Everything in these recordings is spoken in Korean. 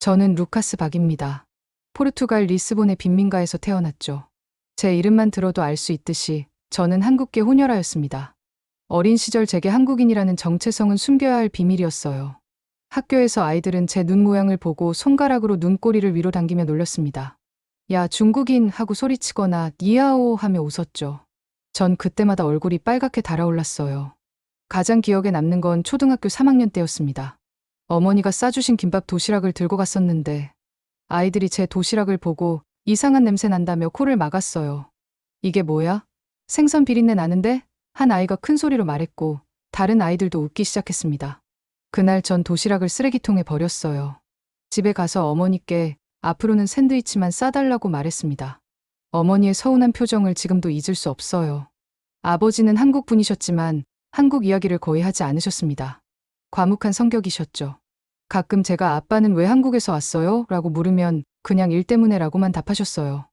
저는 루카스 박입니다. 포르투갈 리스본의 빈민가에서 태어났죠. 제 이름만 들어도 알 수 있듯이 저는 한국계 혼혈아였습니다. 어린 시절 제게 한국인이라는 정체성은 숨겨야 할 비밀이었어요. 학교에서 아이들은 제 눈 모양을 보고 손가락으로 눈꼬리를 위로 당기며 놀렸습니다. 야, 중국인 하고 소리치거나 니아오 하며 웃었죠. 전 그때마다 얼굴이 빨갛게 달아올랐어요. 가장 기억에 남는 건 초등학교 3학년 때였습니다. 어머니가 싸주신 김밥 도시락을 들고 갔었는데 아이들이 제 도시락을 보고 이상한 냄새 난다며 코를 막았어요. 이게 뭐야? 생선 비린내 나는데? 한 아이가 큰 소리로 말했고 다른 아이들도 웃기 시작했습니다. 그날 전 도시락을 쓰레기통에 버렸어요. 집에 가서 어머니께 앞으로는 샌드위치만 싸달라고 말했습니다. 어머니의 서운한 표정을 지금도 잊을 수 없어요. 아버지는 한국 분이셨지만 한국 이야기를 거의 하지 않으셨습니다. 과묵한 성격이셨죠. 가끔 제가 아빠는 왜 한국에서 왔어요? 라고 물으면 그냥 일 때문에 라고만 답하셨어요.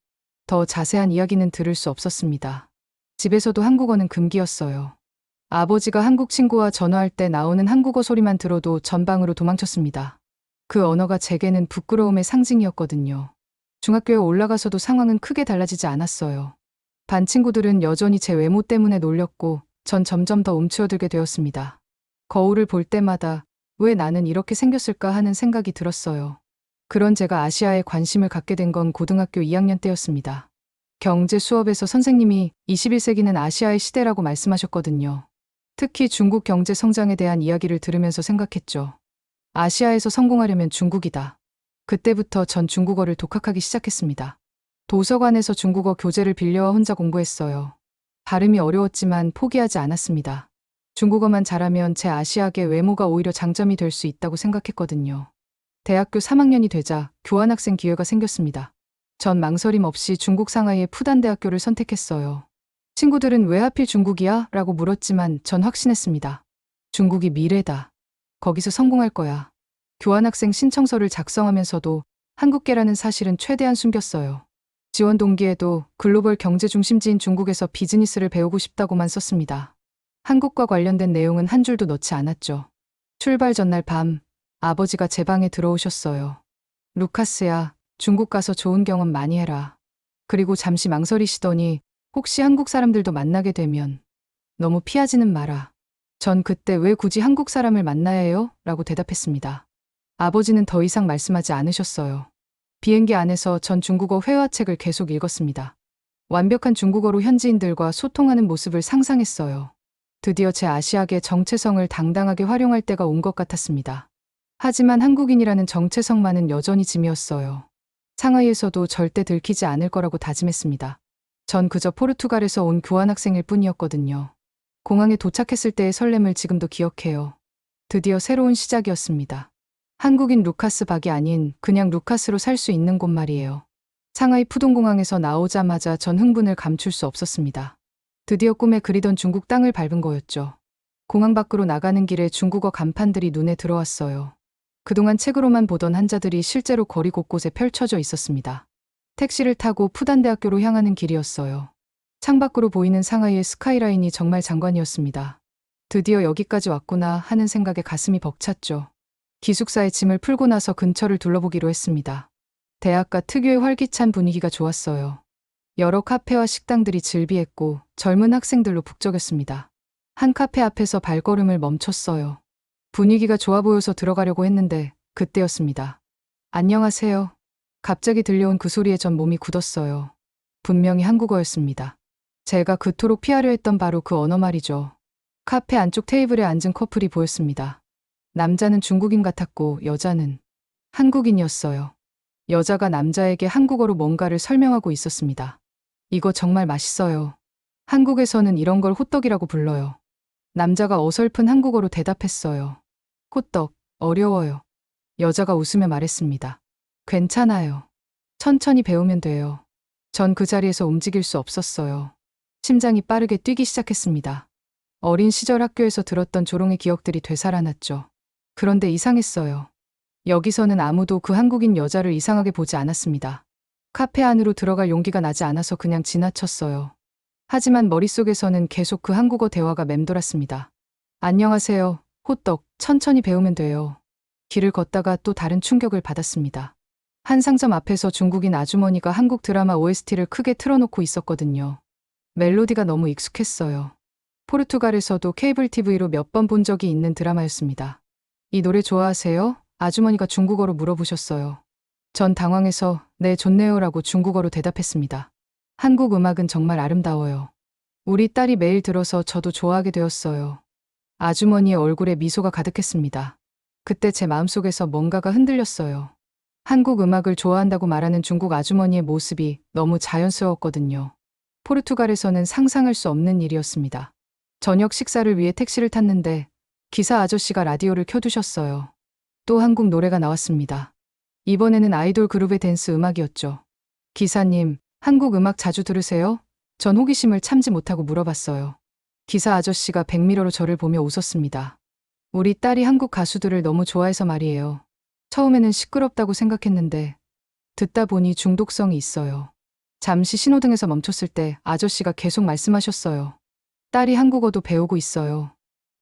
더 자세한 이야기는 들을 수 없었습니다. 집에서도 한국어는 금기였어요. 아버지가 한국 친구와 전화할 때 나오는 한국어 소리만 들어도 전방으로 도망쳤습니다. 그 언어가 제게는 부끄러움의 상징이었거든요. 중학교에 올라가서도 상황은 크게 달라지지 않았어요. 반 친구들은 여전히 제 외모 때문에 놀렸고 전 점점 더 움츠러들게 되었습니다. 거울을 볼 때마다 왜 나는 이렇게 생겼을까 하는 생각이 들었어요. 그런 제가 아시아에 관심을 갖게 된 건 고등학교 2학년 때였습니다. 경제 수업에서 선생님이 21세기는 아시아의 시대라고 말씀하셨거든요. 특히 중국 경제 성장에 대한 이야기를 들으면서 생각했죠. 아시아에서 성공하려면 중국이다. 그때부터 전 중국어를 독학하기 시작했습니다. 도서관에서 중국어 교재를 빌려와 혼자 공부했어요. 발음이 어려웠지만 포기하지 않았습니다. 중국어만 잘하면 제 아시아계 외모가 오히려 장점이 될 수 있다고 생각했거든요. 대학교 3학년이 되자 교환학생 기회가 생겼습니다. 전 망설임 없이 중국 상하이의 푸단대학교를 선택했어요. 친구들은 왜 하필 중국이야? 라고 물었지만 전 확신했습니다. 중국이 미래다. 거기서 성공할 거야. 교환학생 신청서를 작성하면서도 한국계라는 사실은 최대한 숨겼어요. 지원 동기에도 글로벌 경제 중심지인 중국에서 비즈니스를 배우고 싶다고만 썼습니다. 한국과 관련된 내용은 한 줄도 넣지 않았죠. 출발 전날 밤, 아버지가 제 방에 들어오셨어요. 루카스야, 중국 가서 좋은 경험 많이 해라. 그리고 잠시 망설이시더니 혹시 한국 사람들도 만나게 되면 너무 피하지는 마라. 전 그때 왜 굳이 한국 사람을 만나야 해요? 라고 대답했습니다. 아버지는 더 이상 말씀하지 않으셨어요. 비행기 안에서 전 중국어 회화책을 계속 읽었습니다. 완벽한 중국어로 현지인들과 소통하는 모습을 상상했어요. 드디어 제 아시아계 정체성을 당당하게 활용할 때가 온 것 같았습니다. 하지만 한국인이라는 정체성만은 여전히 짐이었어요. 상하이에서도 절대 들키지 않을 거라고 다짐했습니다. 전 그저 포르투갈에서 온 교환학생일 뿐이었거든요. 공항에 도착했을 때의 설렘을 지금도 기억해요. 드디어 새로운 시작이었습니다. 한국인 루카스 박이 아닌 그냥 루카스로 살 수 있는 곳 말이에요. 상하이 푸동공항에서 나오자마자 전 흥분을 감출 수 없었습니다. 드디어 꿈에 그리던 중국 땅을 밟은 거였죠. 공항 밖으로 나가는 길에 중국어 간판들이 눈에 들어왔어요. 그동안 책으로만 보던 한자들이 실제로 거리 곳곳에 펼쳐져 있었습니다. 택시를 타고 푸단대학교로 향하는 길이었어요. 창밖으로 보이는 상하이의 스카이라인이 정말 장관이었습니다. 드디어 여기까지 왔구나 하는 생각에 가슴이 벅찼죠. 기숙사에 짐을 풀고 나서 근처를 둘러보기로 했습니다. 대학가 특유의 활기찬 분위기가 좋았어요. 여러 카페와 식당들이 즐비했고 젊은 학생들로 북적였습니다. 한 카페 앞에서 발걸음을 멈췄어요. 분위기가 좋아 보여서 들어가려고 했는데 그때였습니다. 안녕하세요. 갑자기 들려온 그 소리에 전 몸이 굳었어요. 분명히 한국어였습니다. 제가 그토록 피하려 했던 바로 그 언어 말이죠. 카페 안쪽 테이블에 앉은 커플이 보였습니다. 남자는 중국인 같았고 여자는 한국인이었어요. 여자가 남자에게 한국어로 뭔가를 설명하고 있었습니다. 이거 정말 맛있어요. 한국에서는 이런 걸 호떡이라고 불러요. 남자가 어설픈 한국어로 대답했어요. 호떡, 어려워요. 여자가 웃으며 말했습니다. 괜찮아요. 천천히 배우면 돼요. 전 그 자리에서 움직일 수 없었어요. 심장이 빠르게 뛰기 시작했습니다. 어린 시절 학교에서 들었던 조롱의 기억들이 되살아났죠. 그런데 이상했어요. 여기서는 아무도 그 한국인 여자를 이상하게 보지 않았습니다. 카페 안으로 들어갈 용기가 나지 않아서 그냥 지나쳤어요. 하지만 머릿속에서는 계속 그 한국어 대화가 맴돌았습니다. 안녕하세요. 호떡, 천천히 배우면 돼요. 길을 걷다가 또 다른 충격을 받았습니다. 한 상점 앞에서 중국인 아주머니가 한국 드라마 OST를 크게 틀어놓고 있었거든요. 멜로디가 너무 익숙했어요. 포르투갈에서도 케이블 TV로 몇 번 본 적이 있는 드라마였습니다. 이 노래 좋아하세요? 아주머니가 중국어로 물어보셨어요. 전 당황해서 네, 좋네요라고 중국어로 대답했습니다. 한국 음악은 정말 아름다워요. 우리 딸이 매일 들어서 저도 좋아하게 되었어요. 아주머니의 얼굴에 미소가 가득했습니다. 그때 제 마음속에서 뭔가가 흔들렸어요. 한국 음악을 좋아한다고 말하는 중국 아주머니의 모습이 너무 자연스러웠거든요. 포르투갈에서는 상상할 수 없는 일이었습니다. 저녁 식사를 위해 택시를 탔는데 기사 아저씨가 라디오를 켜두셨어요. 또 한국 노래가 나왔습니다. 이번에는 아이돌 그룹의 댄스 음악이었죠. 기사님, 한국 음악 자주 들으세요? 전 호기심을 참지 못하고 물어봤어요. 기사 아저씨가 백미러로 저를 보며 웃었습니다. 우리 딸이 한국 가수들을 너무 좋아해서 말이에요. 처음에는 시끄럽다고 생각했는데 듣다 보니 중독성이 있어요. 잠시 신호등에서 멈췄을 때 아저씨가 계속 말씀하셨어요. 딸이 한국어도 배우고 있어요.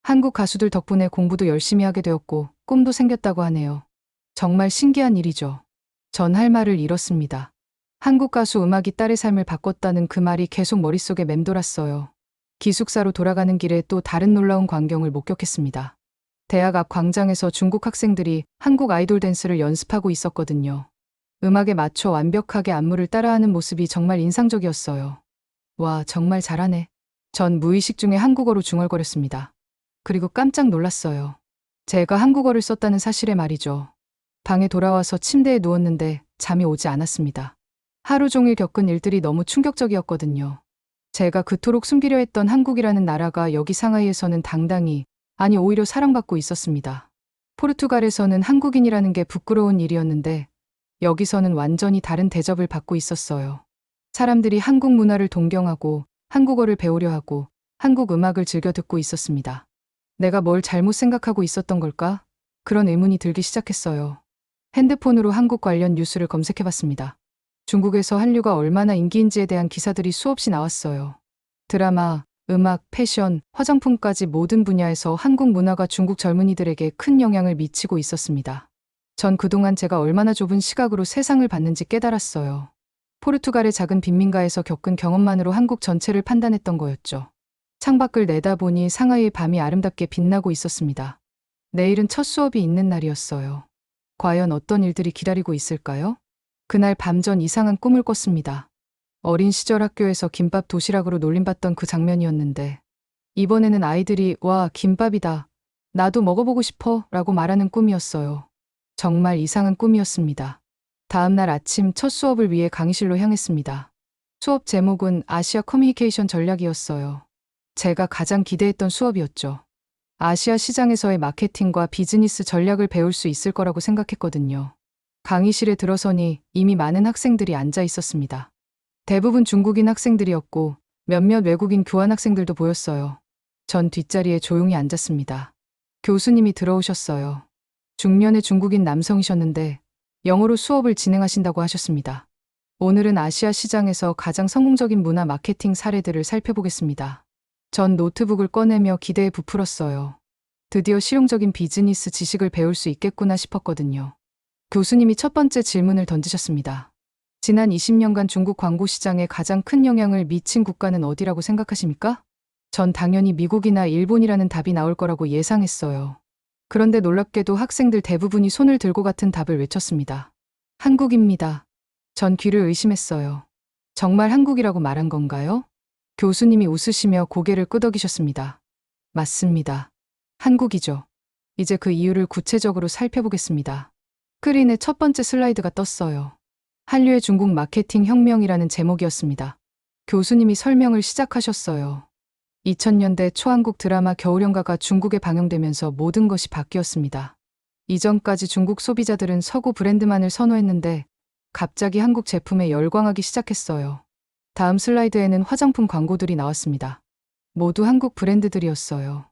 한국 가수들 덕분에 공부도 열심히 하게 되었고 꿈도 생겼다고 하네요. 정말 신기한 일이죠. 전 할 말을 잃었습니다. 한국 가수 음악이 딸의 삶을 바꿨다는 그 말이 계속 머릿속에 맴돌았어요. 기숙사로 돌아가는 길에 또 다른 놀라운 광경을 목격했습니다. 대학 앞 광장에서 중국 학생들이 한국 아이돌 댄스를 연습하고 있었거든요. 음악에 맞춰 완벽하게 안무를 따라하는 모습이 정말 인상적이었어요. 와, 정말 잘하네. 전 무의식 중에 한국어로 중얼거렸습니다. 그리고 깜짝 놀랐어요. 제가 한국어를 썼다는 사실에 말이죠. 방에 돌아와서 침대에 누웠는데 잠이 오지 않았습니다. 하루 종일 겪은 일들이 너무 충격적이었거든요. 제가 그토록 숨기려 했던 한국이라는 나라가 여기 상하이에서는 당당히, 아니 오히려 사랑받고 있었습니다. 포르투갈에서는 한국인이라는 게 부끄러운 일이었는데 여기서는 완전히 다른 대접을 받고 있었어요. 사람들이 한국 문화를 동경하고 한국어를 배우려 하고 한국 음악을 즐겨 듣고 있었습니다. 내가 뭘 잘못 생각하고 있었던 걸까? 그런 의문이 들기 시작했어요. 핸드폰으로 한국 관련 뉴스를 검색해봤습니다. 중국에서 한류가 얼마나 인기인지에 대한 기사들이 수없이 나왔어요. 드라마, 음악, 패션, 화장품까지 모든 분야에서 한국 문화가 중국 젊은이들에게 큰 영향을 미치고 있었습니다. 전 그동안 제가 얼마나 좁은 시각으로 세상을 봤는지 깨달았어요. 포르투갈의 작은 빈민가에서 겪은 경험만으로 한국 전체를 판단했던 거였죠. 창밖을 내다보니 상하이의 밤이 아름답게 빛나고 있었습니다. 내일은 첫 수업이 있는 날이었어요. 과연 어떤 일들이 기다리고 있을까요? 그날 밤 전 이상한 꿈을 꿨습니다. 어린 시절 학교에서 김밥 도시락으로 놀림받던 그 장면이었는데 이번에는 아이들이 와, 김밥이다. 나도 먹어보고 싶어 라고 말하는 꿈이었어요. 정말 이상한 꿈이었습니다. 다음 날 아침 첫 수업을 위해 강의실로 향했습니다. 수업 제목은 아시아 커뮤니케이션 전략이었어요. 제가 가장 기대했던 수업이었죠. 아시아 시장에서의 마케팅과 비즈니스 전략을 배울 수 있을 거라고 생각했거든요. 강의실에 들어서니 이미 많은 학생들이 앉아 있었습니다. 대부분 중국인 학생들이었고 몇몇 외국인 교환학생들도 보였어요. 전 뒷자리에 조용히 앉았습니다. 교수님이 들어오셨어요. 중년의 중국인 남성이셨는데 영어로 수업을 진행하신다고 하셨습니다. 오늘은 아시아 시장에서 가장 성공적인 문화 마케팅 사례들을 살펴보겠습니다. 전 노트북을 꺼내며 기대에 부풀었어요. 드디어 실용적인 비즈니스 지식을 배울 수 있겠구나 싶었거든요. 교수님이 첫 번째 질문을 던지셨습니다. 지난 20년간 중국 광고 시장에 가장 큰 영향을 미친 국가는 어디라고 생각하십니까? 전 당연히 미국이나 일본이라는 답이 나올 거라고 예상했어요. 그런데 놀랍게도 학생들 대부분이 손을 들고 같은 답을 외쳤습니다. 한국입니다. 전 귀를 의심했어요. 정말 한국이라고 말한 건가요? 교수님이 웃으시며 고개를 끄덕이셨습니다. 맞습니다. 한국이죠. 이제 그 이유를 구체적으로 살펴보겠습니다. 스크린에 첫 번째 슬라이드가 떴어요. 한류의 중국 마케팅 혁명이라는 제목이었습니다. 교수님이 설명을 시작하셨어요. 2000년대 초 한국 드라마 겨울연가가 중국에 방영되면서 모든 것이 바뀌었습니다. 이전까지 중국 소비자들은 서구 브랜드만을 선호했는데 갑자기 한국 제품에 열광하기 시작했어요. 다음 슬라이드에는 화장품 광고들이 나왔습니다. 모두 한국 브랜드들이었어요.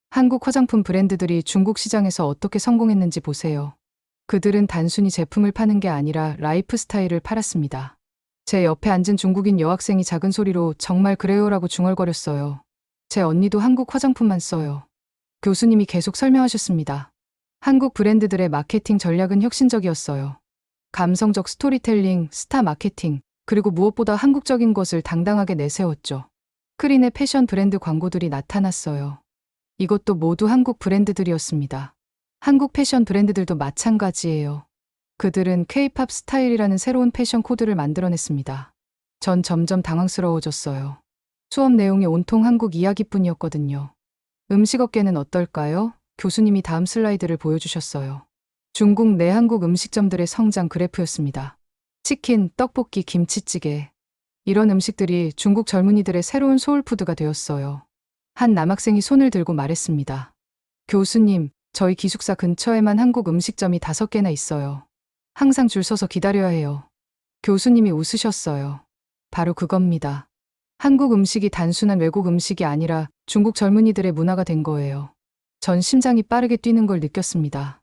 한국 화장품 브랜드들이 중국 시장에서 어떻게 성공했는지 보세요. 그들은 단순히 제품을 파는 게 아니라 라이프 스타일을 팔았습니다. 제 옆에 앉은 중국인 여학생이 작은 소리로 정말 그래요라고 중얼거렸어요. 제 언니도 한국 화장품만 써요. 교수님이 계속 설명하셨습니다. 한국 브랜드들의 마케팅 전략은 혁신적이었어요. 감성적 스토리텔링, 스타 마케팅, 그리고 무엇보다 한국적인 것을 당당하게 내세웠죠. 크린의 패션 브랜드 광고들이 나타났어요. 이것도 모두 한국 브랜드들이었습니다. 한국 패션 브랜드들도 마찬가지예요. 그들은 K-팝 스타일이라는 새로운 패션 코드를 만들어냈습니다. 전 점점 당황스러워졌어요. 수업 내용이 온통 한국 이야기뿐이었거든요. 음식업계는 어떨까요? 교수님이 다음 슬라이드를 보여주셨어요. 중국 내 한국 음식점들의 성장 그래프였습니다. 치킨, 떡볶이, 김치찌개. 이런 음식들이 중국 젊은이들의 새로운 소울푸드가 되었어요. 한 남학생이 손을 들고 말했습니다. 교수님, 저희 기숙사 근처에만 한국 음식점이 5개나 있어요. 항상 줄 서서 기다려야 해요. 교수님이 웃으셨어요. 바로 그겁니다. 한국 음식이 단순한 외국 음식이 아니라 중국 젊은이들의 문화가 된 거예요. 전 심장이 빠르게 뛰는 걸 느꼈습니다.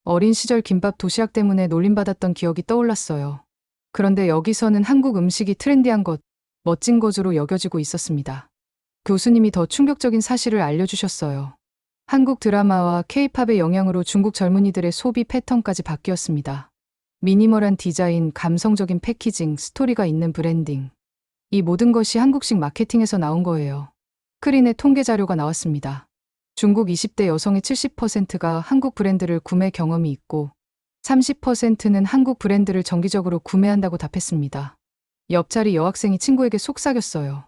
어린 시절 김밥 도시락 때문에 놀림받았던 기억이 떠올랐어요. 그런데 여기서는 한국 음식이 트렌디한 것, 멋진 것으로 여겨지고 있었습니다. 교수님이 더 충격적인 사실을 알려주셨어요. 한국 드라마와 K-팝의 영향으로 중국 젊은이들의 소비 패턴까지 바뀌었습니다. 미니멀한 디자인, 감성적인 패키징, 스토리가 있는 브랜딩. 이 모든 것이 한국식 마케팅에서 나온 거예요. 크린의 통계 자료가 나왔습니다. 중국 20대 여성의 70%가 한국 브랜드를 구매 경험이 있고 30%는 한국 브랜드를 정기적으로 구매한다고 답했습니다. 옆자리 여학생이 친구에게 속삭였어요.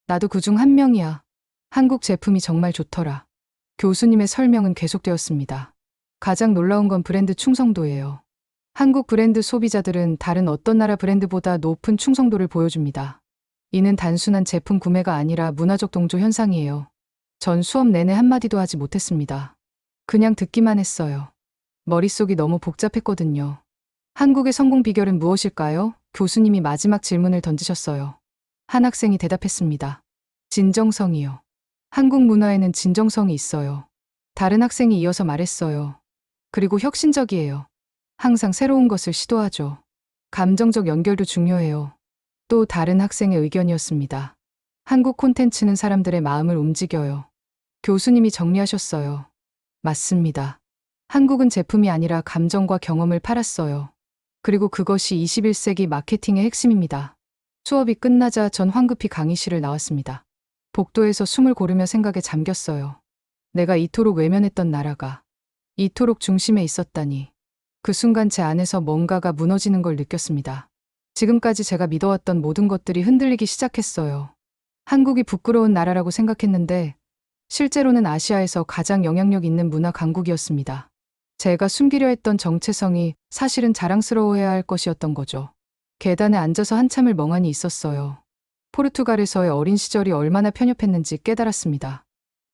나도 그중 한 명이야. 한국 제품이 정말 좋더라. 교수님의 설명은 계속되었습니다. 가장 놀라운 건 브랜드 충성도예요. 한국 브랜드 소비자들은 다른 어떤 나라 브랜드보다 높은 충성도를 보여줍니다. 이는 단순한 제품 구매가 아니라 문화적 동조 현상이에요. 전 수업 내내 한마디도 하지 못했습니다. 그냥 듣기만 했어요. 머릿속이 너무 복잡했거든요. 한국의 성공 비결은 무엇일까요? 교수님이 마지막 질문을 던지셨어요. 한 학생이 대답했습니다. 진정성이요. 한국 문화에는 진정성이 있어요. 다른 학생이 이어서 말했어요. 그리고 혁신적이에요. 항상 새로운 것을 시도하죠. 감정적 연결도 중요해요. 또 다른 학생의 의견이었습니다. 한국 콘텐츠는 사람들의 마음을 움직여요. 교수님이 정리하셨어요. 맞습니다. 한국은 제품이 아니라 감정과 경험을 팔았어요. 그리고 그것이 21세기 마케팅의 핵심입니다. 수업이 끝나자 전 황급히 강의실을 나왔습니다. 복도에서 숨을 고르며 생각에 잠겼어요. 내가 이토록 외면했던 나라가 이토록 중심에 있었다니. 그 순간 제 안에서 뭔가가 무너지는 걸 느꼈습니다. 지금까지 제가 믿어왔던 모든 것들이 흔들리기 시작했어요. 한국이 부끄러운 나라라고 생각했는데 실제로는 아시아에서 가장 영향력 있는 문화 강국이었습니다. 제가 숨기려 했던 정체성이 사실은 자랑스러워해야 할 것이었던 거죠. 계단에 앉아서 한참을 멍하니 있었어요. 포르투갈에서의 어린 시절이 얼마나 편협했는지 깨달았습니다.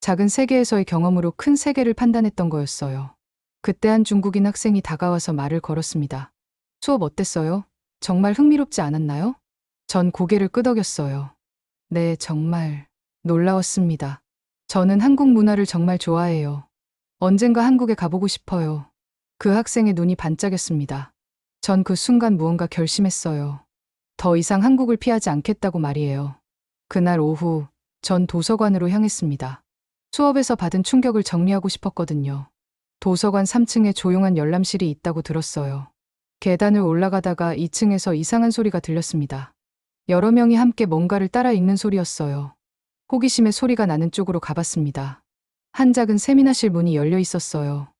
작은 세계에서의 경험으로 큰 세계를 판단했던 거였어요. 그때 한 중국인 학생이 다가와서 말을 걸었습니다. 수업 어땠어요? 정말 흥미롭지 않았나요? 전 고개를 끄덕였어요. 네, 정말 놀라웠습니다. 저는 한국 문화를 정말 좋아해요. 언젠가 한국에 가보고 싶어요. 그 학생의 눈이 반짝였습니다. 전 그 순간 무언가 결심했어요. 더 이상 한국을 피하지 않겠다고 말이에요. 그날 오후, 전 도서관으로 향했습니다. 수업에서 받은 충격을 정리하고 싶었거든요. 도서관 3층에 조용한 열람실이 있다고 들었어요. 계단을 올라가다가 2층에서 이상한 소리가 들렸습니다. 여러 명이 함께 뭔가를 따라 읽는 소리였어요. 호기심에 소리가 나는 쪽으로 가봤습니다. 한 작은 세미나실 문이 열려 있었어요.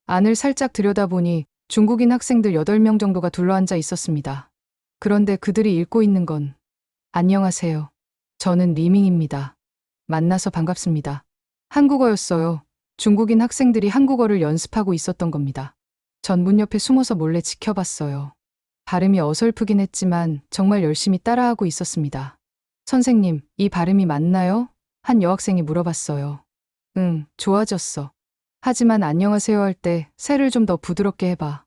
안을 살짝 들여다보니 중국인 학생들 8명 정도가 둘러앉아 있었습니다. 그런데 그들이 읽고 있는 건 안녕하세요. 저는 리밍입니다. 만나서 반갑습니다. 한국어였어요. 중국인 학생들이 한국어를 연습하고 있었던 겁니다. 전 문 옆에 숨어서 몰래 지켜봤어요. 발음이 어설프긴 했지만 정말 열심히 따라하고 있었습니다. 선생님, 이 발음이 맞나요? 한 여학생이 물어봤어요. 응, 좋아졌어. 하지만 안녕하세요 할 때 세를 좀 더 부드럽게 해봐.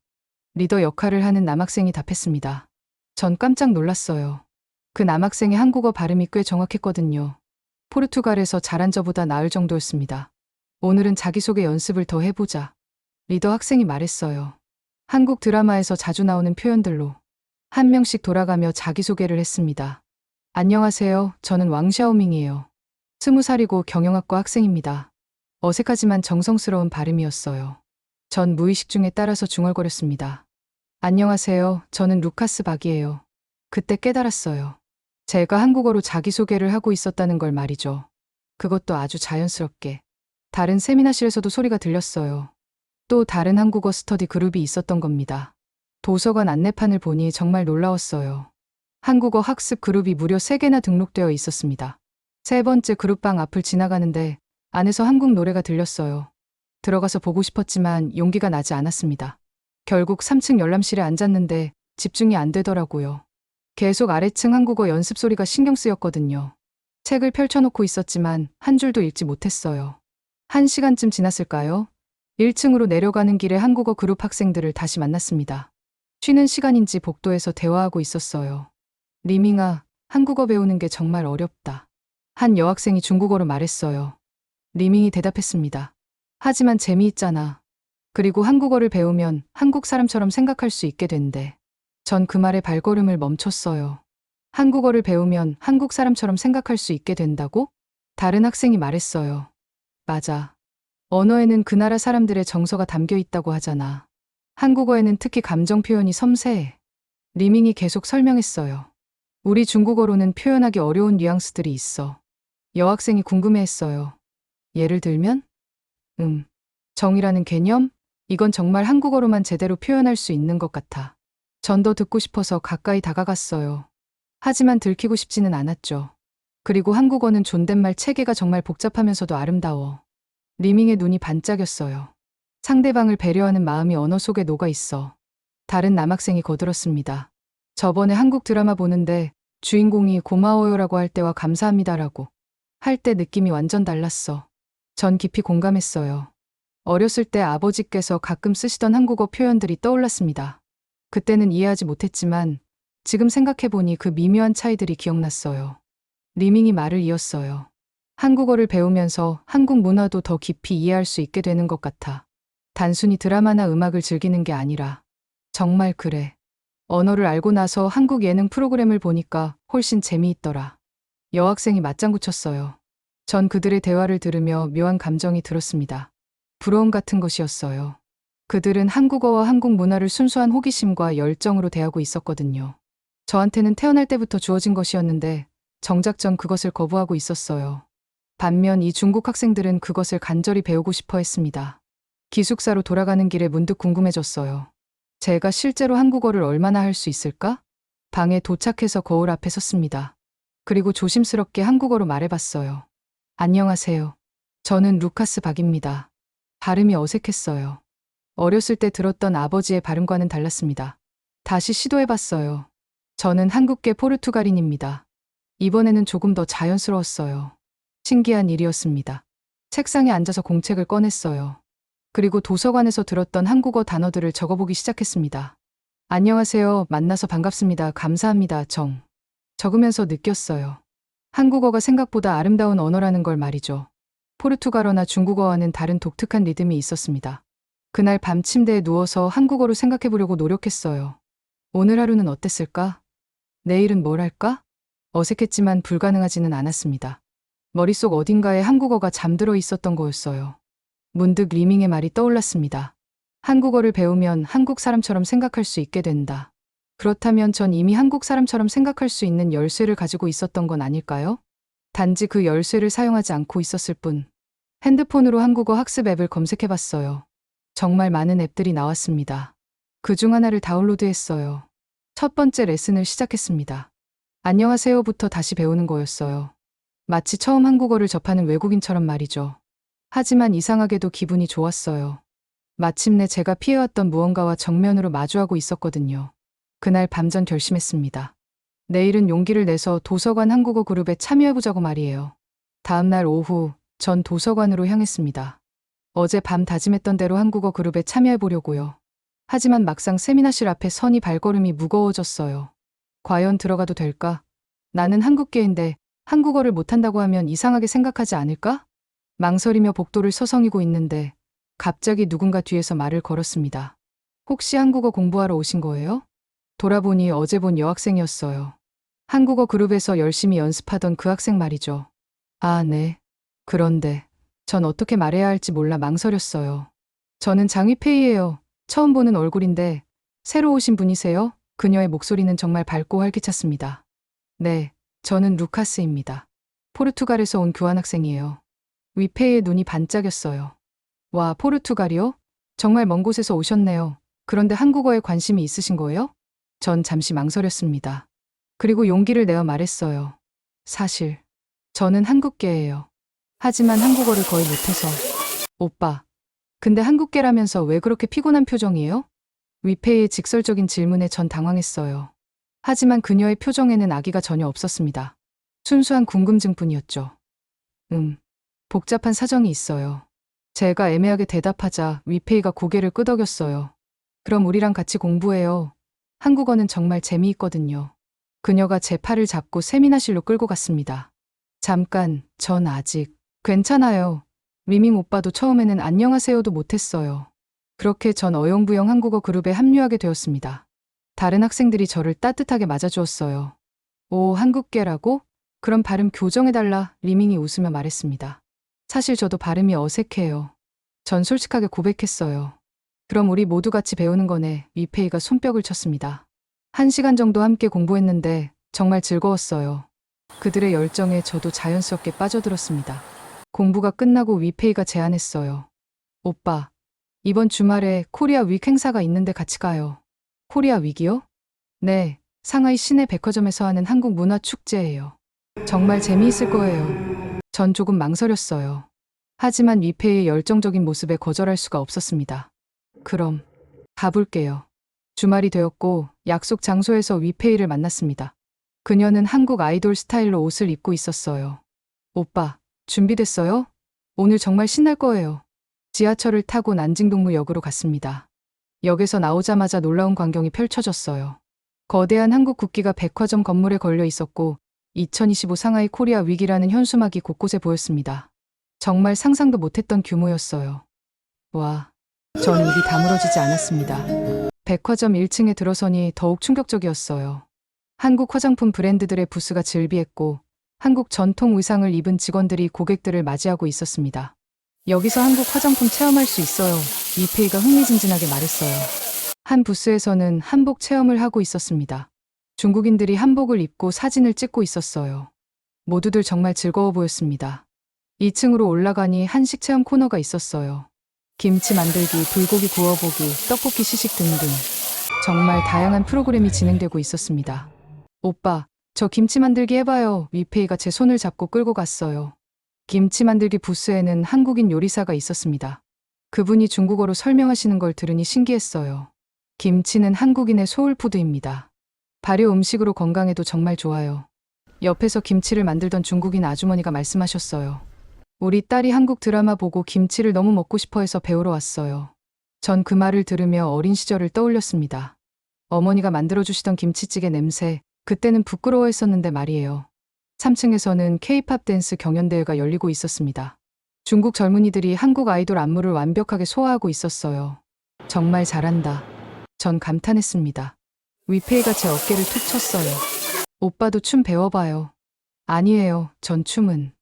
리더 역할을 하는 남학생이 답했습니다. 전 깜짝 놀랐어요. 그 남학생의 한국어 발음이 꽤 정확했거든요. 포르투갈에서 잘한 저보다 나을 정도였습니다. 오늘은 자기소개 연습을 더 해보자. 리더 학생이 말했어요. 한국 드라마에서 자주 나오는 표현들로 한 명씩 돌아가며 자기소개를 했습니다. 안녕하세요. 저는 왕샤오밍이에요. 20살이고 경영학과 학생입니다. 어색하지만 정성스러운 발음이었어요. 전 무의식 중에 따라서 중얼거렸습니다. 안녕하세요. 저는 루카스 박이에요. 그때 깨달았어요. 제가 한국어로 자기소개를 하고 있었다는 걸 말이죠. 그것도 아주 자연스럽게. 다른 세미나실에서도 소리가 들렸어요. 또 다른 한국어 스터디 그룹이 있었던 겁니다. 도서관 안내판을 보니 정말 놀라웠어요. 한국어 학습 그룹이 무려 3개나 등록되어 있었습니다. 세 번째 그룹방 앞을 지나가는데 안에서 한국 노래가 들렸어요. 들어가서 보고 싶었지만 용기가 나지 않았습니다. 결국 3층 열람실에 앉았는데 집중이 안 되더라고요. 계속 아래층 한국어 연습 소리가 신경 쓰였거든요. 책을 펼쳐놓고 있었지만 한 줄도 읽지 못했어요. 1시간쯤 지났을까요? 1층으로 내려가는 길에 한국어 그룹 학생들을 다시 만났습니다. 쉬는 시간인지 복도에서 대화하고 있었어요. 리밍아, 한국어 배우는 게 정말 어렵다. 한 여학생이 중국어로 말했어요. 리밍이 대답했습니다. 하지만 재미있잖아. 그리고 한국어를 배우면 한국 사람처럼 생각할 수 있게 된대. 전 그 말에 발걸음을 멈췄어요. 한국어를 배우면 한국 사람처럼 생각할 수 있게 된다고? 다른 학생이 말했어요. 맞아. 언어에는 그 나라 사람들의 정서가 담겨 있다고 하잖아. 한국어에는 특히 감정 표현이 섬세해. 리밍이 계속 설명했어요. 우리 중국어로는 표현하기 어려운 뉘앙스들이 있어. 여학생이 궁금해했어요. 예를 들면? 정이라는 개념? 이건 정말 한국어로만 제대로 표현할 수 있는 것 같아. 전 더 듣고 싶어서 가까이 다가갔어요. 하지만 들키고 싶지는 않았죠. 그리고 한국어는 존댓말 체계가 정말 복잡하면서도 아름다워. 리밍의 눈이 반짝였어요. 상대방을 배려하는 마음이 언어 속에 녹아 있어. 다른 남학생이 거들었습니다. 저번에 한국 드라마 보는데 주인공이 고마워요라고 할 때와 감사합니다라고 할 때 느낌이 완전 달랐어. 전 깊이 공감했어요. 어렸을 때 아버지께서 가끔 쓰시던 한국어 표현들이 떠올랐습니다. 그때는 이해하지 못했지만 지금 생각해보니 그 미묘한 차이들이 기억났어요. 리밍이 말을 이었어요. 한국어를 배우면서 한국 문화도 더 깊이 이해할 수 있게 되는 것 같아. 단순히 드라마나 음악을 즐기는 게 아니라. 정말 그래. 언어를 알고 나서 한국 예능 프로그램을 보니까 훨씬 재미있더라. 여학생이 맞장구 쳤어요. 전 그들의 대화를 들으며 묘한 감정이 들었습니다. 부러움 같은 것이었어요. 그들은 한국어와 한국 문화를 순수한 호기심과 열정으로 대하고 있었거든요. 저한테는 태어날 때부터 주어진 것이었는데 정작 전 그것을 거부하고 있었어요. 반면 이 중국 학생들은 그것을 간절히 배우고 싶어 했습니다. 기숙사로 돌아가는 길에 문득 궁금해졌어요. 제가 실제로 한국어를 얼마나 할 수 있을까? 방에 도착해서 거울 앞에 섰습니다. 그리고 조심스럽게 한국어로 말해봤어요. 안녕하세요. 저는 루카스 박입니다. 발음이 어색했어요. 어렸을 때 들었던 아버지의 발음과는 달랐습니다. 다시 시도해봤어요. 저는 한국계 포르투갈인입니다. 이번에는 조금 더 자연스러웠어요. 신기한 일이었습니다. 책상에 앉아서 공책을 꺼냈어요. 그리고 도서관에서 들었던 한국어 단어들을 적어보기 시작했습니다. 안녕하세요. 만나서 반갑습니다. 감사합니다. 적으면서 느꼈어요. 한국어가 생각보다 아름다운 언어라는 걸 말이죠. 포르투갈어나 중국어와는 다른 독특한 리듬이 있었습니다. 그날 밤 침대에 누워서 한국어로 생각해보려고 노력했어요. 오늘 하루는 어땠을까? 내일은 뭘 할까? 어색했지만 불가능하지는 않았습니다. 머릿속 어딘가에 한국어가 잠들어 있었던 거였어요. 문득 리밍의 말이 떠올랐습니다. 한국어를 배우면 한국 사람처럼 생각할 수 있게 된다. 그렇다면 전 이미 한국 사람처럼 생각할 수 있는 열쇠를 가지고 있었던 건 아닐까요? 단지 그 열쇠를 사용하지 않고 있었을 뿐. 핸드폰으로 한국어 학습 앱을 검색해봤어요. 정말 많은 앱들이 나왔습니다. 그중 하나를 다운로드했어요. 첫 번째 레슨을 시작했습니다. 안녕하세요부터 다시 배우는 거였어요. 마치 처음 한국어를 접하는 외국인처럼 말이죠. 하지만 이상하게도 기분이 좋았어요. 마침내 제가 피해왔던 무언가와 정면으로 마주하고 있었거든요. 그날 밤전 결심했습니다. 내일은 용기를 내서 도서관 한국어 그룹에 참여해보자고 말이에요. 다음날 오후 전 도서관으로 향했습니다. 어제 밤 다짐했던 대로 한국어 그룹에 참여해보려고요. 하지만 막상 세미나실 앞에 서니 발걸음이 무거워졌어요. 과연 들어가도 될까? 나는 한국계인데 한국어를 못한다고 하면 이상하게 생각하지 않을까? 망설이며 복도를 서성이고 있는데 갑자기 누군가 뒤에서 말을 걸었습니다. 혹시 한국어 공부하러 오신 거예요? 돌아보니 어제 본 여학생이었어요. 한국어 그룹에서 열심히 연습하던 그 학생 말이죠. 아, 네. 그런데 전 어떻게 말해야 할지 몰라 망설였어요. 저는 장위페이예요. 처음 보는 얼굴인데 새로 오신 분이세요? 그녀의 목소리는 정말 밝고 활기찼습니다. 네, 저는 루카스입니다. 포르투갈에서 온 교환학생이에요. 위페이의 눈이 반짝였어요. 와, 포르투갈이요? 정말 먼 곳에서 오셨네요. 그런데 한국어에 관심이 있으신 거예요? 전 잠시 망설였습니다. 그리고 용기를 내어 말했어요. 사실, 저는 한국계예요. 하지만 한국어를 거의 못해서. 오빠, 근데 한국계라면서 왜 그렇게 피곤한 표정이에요? 위페이의 직설적인 질문에 전 당황했어요. 하지만 그녀의 표정에는 악의가 전혀 없었습니다. 순수한 궁금증뿐이었죠. 복잡한 사정이 있어요. 제가 애매하게 대답하자 위페이가 고개를 끄덕였어요. 그럼 우리랑 같이 공부해요. 한국어는 정말 재미있거든요. 그녀가 제 팔을 잡고 세미나실로 끌고 갔습니다. 잠깐, 전 아직. 괜찮아요. 리밍 오빠도 처음에는 안녕하세요도 못했어요. 그렇게 전 어영부영 한국어 그룹에 합류하게 되었습니다. 다른 학생들이 저를 따뜻하게 맞아주었어요. 오, 한국계라고? 그럼 발음 교정해달라, 리밍이 웃으며 말했습니다. 사실 저도 발음이 어색해요. 전 솔직하게 고백했어요. 그럼 우리 모두 같이 배우는 거네, 위페이가 손뼉을 쳤습니다. 1시간 정도 함께 공부했는데 정말 즐거웠어요. 그들의 열정에 저도 자연스럽게 빠져들었습니다. 공부가 끝나고 위페이가 제안했어요. 오빠, 이번 주말에 코리아 윅 행사가 있는데 같이 가요. 코리아 윅이요? 네, 상하이 시내 백화점에서 하는 한국 문화 축제예요. 정말 재미있을 거예요. 전 조금 망설였어요. 하지만 위페이의 열정적인 모습에 거절할 수가 없었습니다. 그럼 가볼게요. 주말이 되었고 약속 장소에서 위페이를 만났습니다. 그녀는 한국 아이돌 스타일로 옷을 입고 있었어요. 오빠, 준비됐어요? 오늘 정말 신날 거예요. 지하철을 타고 난징동무역으로 갔습니다. 역에서 나오자마자 놀라운 광경이 펼쳐졌어요. 거대한 한국 국기가 백화점 건물에 걸려 있었고 2025 상하이 코리아 윅이라는 현수막이 곳곳에 보였습니다. 정말 상상도 못했던 규모였어요. 와, 전 입이 다물어지지 않았습니다. 백화점 1층에 들어서니 더욱 충격적이었어요. 한국 화장품 브랜드들의 부스가 즐비했고 한국 전통 의상을 입은 직원들이 고객들을 맞이하고 있었습니다. 여기서 한국 화장품 체험할 수 있어요. 위페이가 흥미진진하게 말했어요. 한 부스에서는 한복 체험을 하고 있었습니다. 중국인들이 한복을 입고 사진을 찍고 있었어요. 모두들 정말 즐거워 보였습니다. 2층으로 올라가니 한식 체험 코너가 있었어요. 김치 만들기, 불고기 구워보기, 떡볶이 시식 등등. 정말 다양한 프로그램이 진행되고 있었습니다. 오빠, 저 김치 만들기 해봐요. 위페이가 제 손을 잡고 끌고 갔어요. 김치 만들기 부스에는 한국인 요리사가 있었습니다. 그분이 중국어로 설명하시는 걸 들으니 신기했어요. 김치는 한국인의 소울푸드입니다. 발효 음식으로 건강에도 정말 좋아요. 옆에서 김치를 만들던 중국인 아주머니가 말씀하셨어요. 우리 딸이 한국 드라마 보고 김치를 너무 먹고 싶어 해서 배우러 왔어요. 전 그 말을 들으며 어린 시절을 떠올렸습니다. 어머니가 만들어주시던 김치찌개 냄새, 그때는 부끄러워했었는데 말이에요. 3층에서는 K-팝 댄스 경연대회가 열리고 있었습니다. 중국 젊은이들이 한국 아이돌 안무를 완벽하게 소화하고 있었어요. 정말 잘한다. 전 감탄했습니다. 위페이가 제 어깨를 툭 쳤어요. 오빠도 춤 배워봐요. 아니에요, 전 춤은.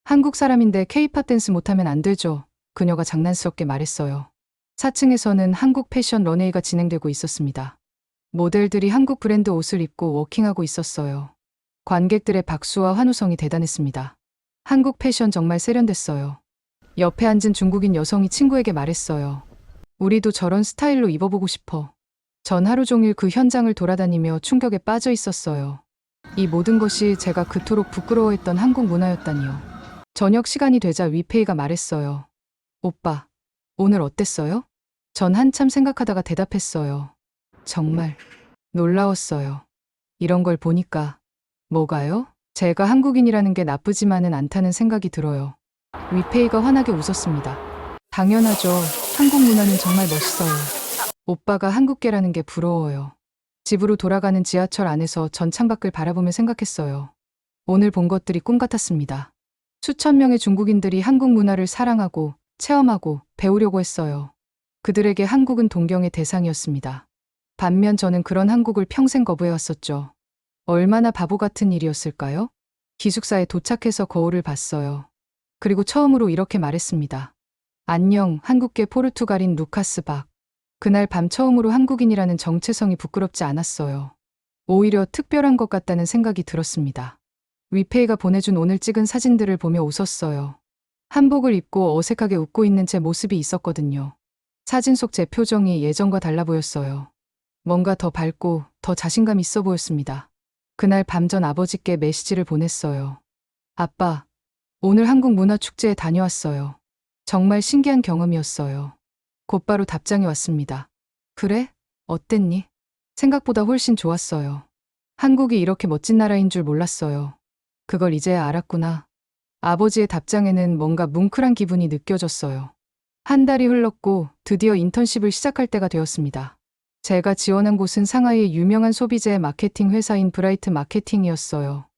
한국 사람인데 K-팝 댄스 못하면 안 되죠. 그녀가 장난스럽게 말했어요. 4층에서는 한국 패션 런웨이가 진행되고 있었습니다. 모델들이 한국 브랜드 옷을 입고 워킹하고 있었어요. 관객들의 박수와 환호성이 대단했습니다. 한국 패션 정말 세련됐어요. 옆에 앉은 중국인 여성이 친구에게 말했어요. 우리도 저런 스타일로 입어보고 싶어. 전 하루 종일 그 현장을 돌아다니며 충격에 빠져 있었어요. 이 모든 것이 제가 그토록 부끄러워했던 한국 문화였다니요. 저녁 시간이 되자 위페이가 말했어요. 오빠, 오늘 어땠어요? 전 한참 생각하다가 대답했어요. 정말 놀라웠어요. 이런 걸 보니까. 뭐가요? 제가 한국인이라는 게 나쁘지만은 않다는 생각이 들어요. 위페이가 환하게 웃었습니다. 당연하죠. 한국 문화는 정말 멋있어요. 오빠가 한국계라는 게 부러워요. 집으로 돌아가는 지하철 안에서 전 창밖을 바라보며 생각했어요. 오늘 본 것들이 꿈 같았습니다. 수천 명의 중국인들이 한국 문화를 사랑하고 체험하고 배우려고 했어요. 그들에게 한국은 동경의 대상이었습니다. 반면 저는 그런 한국을 평생 거부해왔었죠. 얼마나 바보 같은 일이었을까요? 기숙사에 도착해서 거울을 봤어요. 그리고 처음으로 이렇게 말했습니다. 안녕, 한국계 포르투갈인 루카스 박. 그날 밤 처음으로 한국인이라는 정체성이 부끄럽지 않았어요. 오히려 특별한 것 같다는 생각이 들었습니다. 위페이가 보내준 오늘 찍은 사진들을 보며 웃었어요. 한복을 입고 어색하게 웃고 있는 제 모습이 있었거든요. 사진 속 제 표정이 예전과 달라 보였어요. 뭔가 더 밝고 더 자신감 있어 보였습니다. 그날 밤 전 아버지께 메시지를 보냈어요. 아빠, 오늘 한국 문화축제에 다녀왔어요. 정말 신기한 경험이었어요. 곧바로 답장이 왔습니다. 그래? 어땠니? 생각보다 훨씬 좋았어요. 한국이 이렇게 멋진 나라인 줄 몰랐어요. 그걸 이제야 알았구나. 아버지의 답장에는 뭔가 뭉클한 기분이 느껴졌어요. 한 달이 흘렀고 드디어 인턴십을 시작할 때가 되었습니다. 제가 지원한 곳은 상하이의 유명한 소비재 마케팅 회사인 브라이트 마케팅이었어요.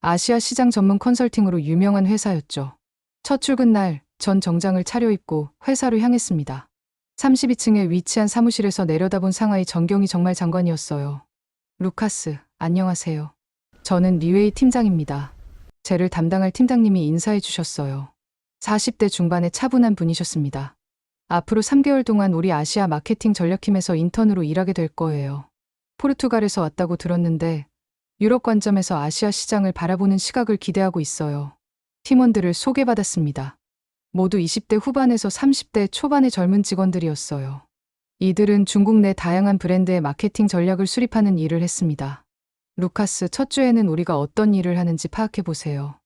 아시아 시장 전문 컨설팅으로 유명한 회사였죠. 첫 출근 날, 전 정장을 차려입고 회사로 향했습니다. 32층에 위치한 사무실에서 내려다본 상하이 전경희 정말 장관이었어요. 루카스, 안녕하세요. 저는 리웨이 팀장입니다. 쟤를 담당할 팀장님이 인사해 주셨어요. 40대 중반의 차분한 분이셨습니다. 앞으로 3개월 동안 우리 아시아 마케팅 전략팀에서 인턴으로 일하게 될 거예요. 포르투갈에서 왔다고 들었는데 유럽 관점에서 아시아 시장을 바라보는 시각을 기대하고 있어요. 팀원들을 소개받았습니다. 모두 20대 후반에서 30대 초반의 젊은 직원들이었어요. 이들은 중국 내 다양한 브랜드의 마케팅 전략을 수립하는 일을 했습니다. 루카스, 첫 주에는 우리가 어떤 일을 하는지 파악해 보세요.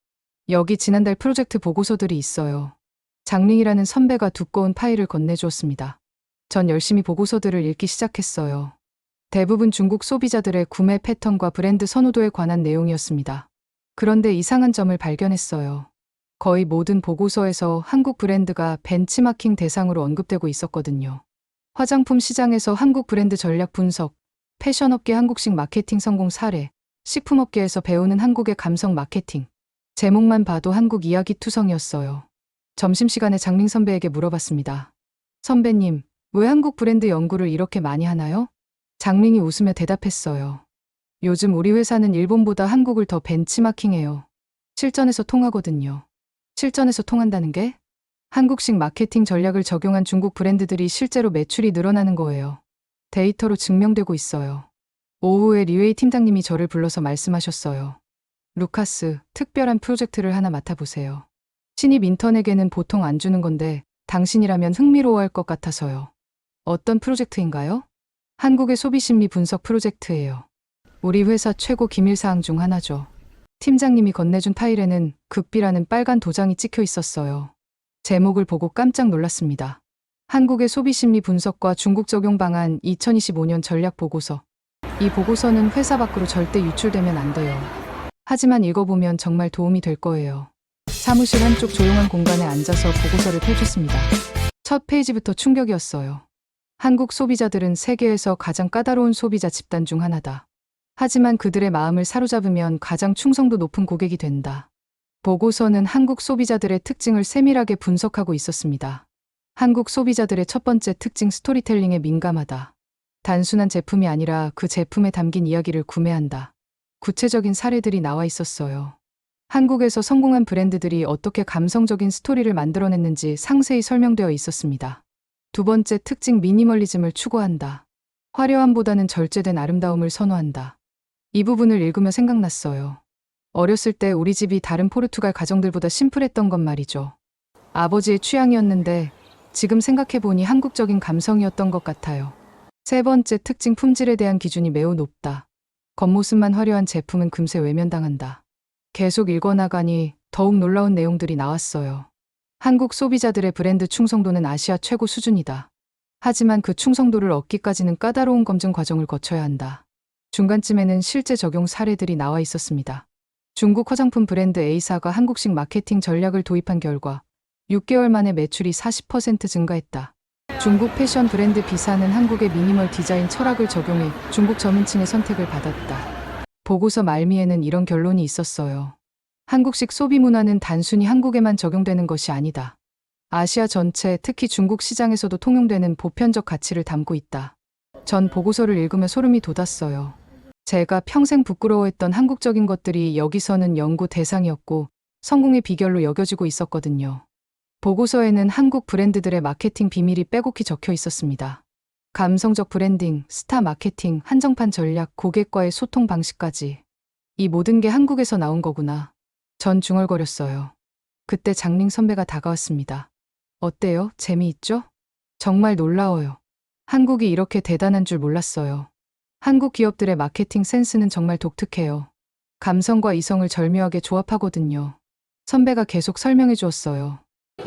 여기 지난달 프로젝트 보고서들이 있어요. 장링이라는 선배가 두꺼운 파일을 건네주었습니다. 전 열심히 보고서들을 읽기 시작했어요. 대부분 중국 소비자들의 구매 패턴과 브랜드 선호도에 관한 내용이었습니다. 그런데 이상한 점을 발견했어요. 거의 모든 보고서에서 한국 브랜드가 벤치마킹 대상으로 언급되고 있었거든요. 화장품 시장에서 한국 브랜드 전략 분석, 패션업계 한국식 마케팅 성공 사례, 식품업계에서 배우는 한국의 감성 마케팅. 제목만 봐도 한국 이야기 투성이었어요. 점심시간에 장링 선배에게 물어봤습니다. 선배님, 왜 한국 브랜드 연구를 이렇게 많이 하나요? 장링이 웃으며 대답했어요. 요즘 우리 회사는 일본보다 한국을 더 벤치마킹해요. 실전에서 통하거든요. 실전에서 통한다는 게? 한국식 마케팅 전략을 적용한 중국 브랜드들이 실제로 매출이 늘어나는 거예요. 데이터로 증명되고 있어요. 오후에 리웨이 팀장님이 저를 불러서 말씀하셨어요. 루카스, 특별한 프로젝트를 하나 맡아보세요. 신입 인턴에게는 보통 안 주는 건데 당신이라면 흥미로워할 것 같아서요. 어떤 프로젝트인가요? 한국의 소비심리 분석 프로젝트예요. 우리 회사 최고 기밀사항 중 하나죠. 팀장님이 건네준 파일에는 극비라는 빨간 도장이 찍혀 있었어요. 제목을 보고 깜짝 놀랐습니다. 한국의 소비심리 분석과 중국 적용 방안 2025년 전략 보고서. 이 보고서는 회사 밖으로 절대 유출되면 안 돼요. 하지만 읽어보면 정말 도움이 될 거예요. 사무실 한쪽 조용한 공간에 앉아서 보고서를 펼쳤습니다. 첫 페이지부터 충격이었어요. 한국 소비자들은 세계에서 가장 까다로운 소비자 집단 중 하나다. 하지만 그들의 마음을 사로잡으면 가장 충성도 높은 고객이 된다. 보고서는 한국 소비자들의 특징을 세밀하게 분석하고 있었습니다. 한국 소비자들의 첫 번째 특징, 스토리텔링에 민감하다. 단순한 제품이 아니라 그 제품에 담긴 이야기를 구매한다. 구체적인 사례들이 나와 있었어요. 한국에서 성공한 브랜드들이 어떻게 감성적인 스토리를 만들어냈는지 상세히 설명되어 있었습니다. 두 번째 특징, 미니멀리즘을 추구한다. 화려함보다는 절제된 아름다움을 선호한다. 이 부분을 읽으며 생각났어요. 어렸을 때 우리 집이 다른 포르투갈 가정들보다 심플했던 건 말이죠. 아버지의 취향이었는데 지금 생각해보니 한국적인 감성이었던 것 같아요. 세 번째 특징, 품질에 대한 기준이 매우 높다. 겉모습만 화려한 제품은 금세 외면당한다. 계속 읽어나가니 더욱 놀라운 내용들이 나왔어요. 한국 소비자들의 브랜드 충성도는 아시아 최고 수준이다. 하지만 그 충성도를 얻기까지는 까다로운 검증 과정을 거쳐야 한다. 중간쯤에는 실제 적용 사례들이 나와 있었습니다. 중국 화장품 브랜드 A사가 한국식 마케팅 전략을 도입한 결과 6개월 만에 매출이 40% 증가했다. 중국 패션 브랜드 B사는 한국의 미니멀 디자인 철학을 적용해 중국 젊은층의 선택을 받았다. 보고서 말미에는 이런 결론이 있었어요. 한국식 소비 문화는 단순히 한국에만 적용되는 것이 아니다. 아시아 전체, 특히 중국 시장에서도 통용되는 보편적 가치를 담고 있다. 전 보고서를 읽으며 소름이 돋았어요. 제가 평생 부끄러워했던 한국적인 것들이 여기서는 연구 대상이었고 성공의 비결로 여겨지고 있었거든요. 보고서에는 한국 브랜드들의 마케팅 비밀이 빼곡히 적혀 있었습니다. 감성적 브랜딩, 스타 마케팅, 한정판 전략, 고객과의 소통 방식까지. 이 모든 게 한국에서 나온 거구나. 전 중얼거렸어요. 그때 장링 선배가 다가왔습니다. 어때요? 재미있죠? 정말 놀라워요. 한국이 이렇게 대단한 줄 몰랐어요. 한국 기업들의 마케팅 센스는 정말 독특해요. 감성과 이성을 절묘하게 조합하거든요. 선배가 계속 설명해 주었어요.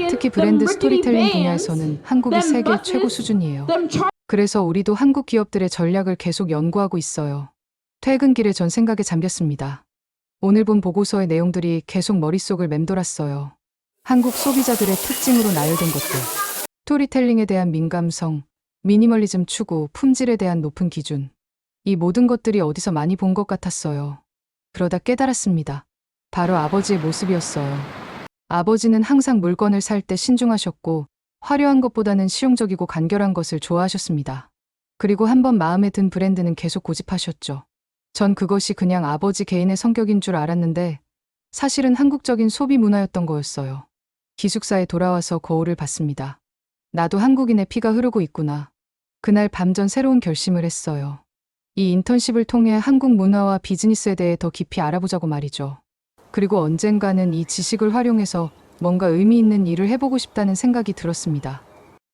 특히 브랜드 스토리텔링 분야에서는 한국이 세계 최고 수준이에요. 그래서 우리도 한국 기업들의 전략을 계속 연구하고 있어요. 퇴근길에 전 생각에 잠겼습니다. 오늘 본 보고서의 내용들이 계속 머릿속을 맴돌았어요. 한국 소비자들의 특징으로 나열된 것들. 스토리텔링에 대한 민감성, 미니멀리즘 추구, 품질에 대한 높은 기준. 이 모든 것들이 어디서 많이 본 것 같았어요. 그러다 깨달았습니다. 바로 아버지의 모습이었어요. 아버지는 항상 물건을 살 때 신중하셨고 화려한 것보다는 실용적이고 간결한 것을 좋아하셨습니다. 그리고 한번 마음에 든 브랜드는 계속 고집하셨죠. 전 그것이 그냥 아버지 개인의 성격인 줄 알았는데 사실은 한국적인 소비 문화였던 거였어요. 기숙사에 돌아와서 거울을 봤습니다. 나도 한국인의 피가 흐르고 있구나. 그날 밤 전 새로운 결심을 했어요. 이 인턴십을 통해 한국 문화와 비즈니스에 대해 더 깊이 알아보자고 말이죠. 그리고 언젠가는 이 지식을 활용해서 뭔가 의미 있는 일을 해보고 싶다는 생각이 들었습니다.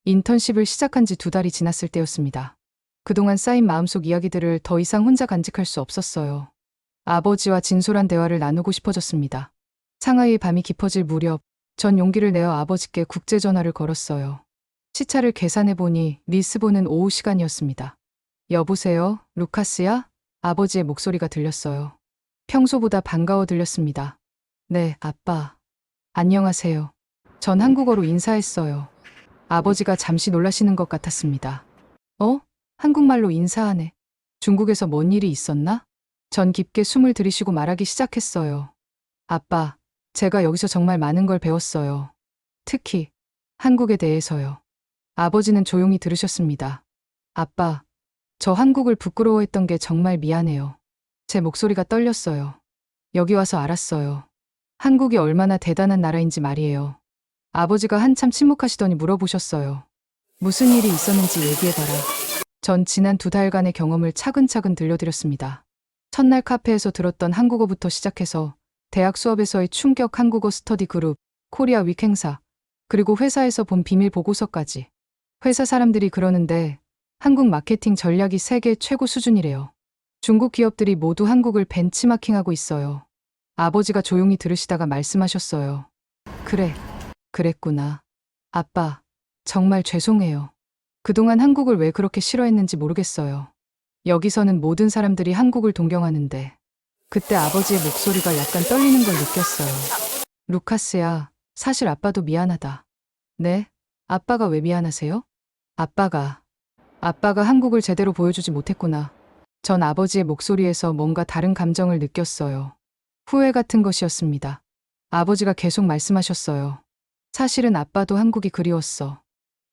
인턴십을 시작한 지 2달이 지났을 때였습니다. 그동안 쌓인 마음속 이야기들을 더 이상 혼자 간직할 수 없었어요. 아버지와 진솔한 대화를 나누고 싶어졌습니다. 상하이의 밤이 깊어질 무렵 전 용기를 내어 아버지께 국제전화를 걸었어요. 시차를 계산해보니 리스본은 오후 시간이었습니다. 여보세요, 루카스야? 아버지의 목소리가 들렸어요. 평소보다 반가워 들렸습니다. 네, 아빠. 안녕하세요. 전 한국어로 인사했어요. 아버지가 잠시 놀라시는 것 같았습니다. 한국말로 인사하네. 중국에서 뭔 일이 있었나? 전 깊게 숨을 들이쉬고 말하기 시작했어요. 아빠, 제가 여기서 정말 많은 걸 배웠어요. 특히 한국에 대해서요. 아버지는 조용히 들으셨습니다. 아빠, 저 한국을 부끄러워했던 게 정말 미안해요. 제 목소리가 떨렸어요. 여기 와서 알았어요. 한국이 얼마나 대단한 나라인지 말이에요. 아버지가 한참 침묵하시더니 물어보셨어요. 무슨 일이 있었는지 얘기해봐라. 전 지난 2달간의 경험을 차근차근 들려드렸습니다. 첫날 카페에서 들었던 한국어부터 시작해서 대학 수업에서의 충격 한국어 스터디 그룹, 코리아 윅 행사, 그리고 회사에서 본 비밀 보고서까지. 회사 사람들이 그러는데 한국 마케팅 전략이 세계 최고 수준이래요. 중국 기업들이 모두 한국을 벤치마킹하고 있어요. 아버지가 조용히 들으시다가 말씀하셨어요. 그래, 그랬구나. 아빠, 정말 죄송해요. 그동안 한국을 왜 그렇게 싫어했는지 모르겠어요. 여기서는 모든 사람들이 한국을 동경하는데 그때 아버지의 목소리가 약간 떨리는 걸 느꼈어요. 루카스야, 사실 아빠도 미안하다. 네? 아빠가 왜 미안하세요? 아빠가 한국을 제대로 보여주지 못했구나. 전 아버지의 목소리에서 뭔가 다른 감정을 느꼈어요. 후회 같은 것이었습니다. 아버지가 계속 말씀하셨어요. 사실은 아빠도 한국이 그리웠어.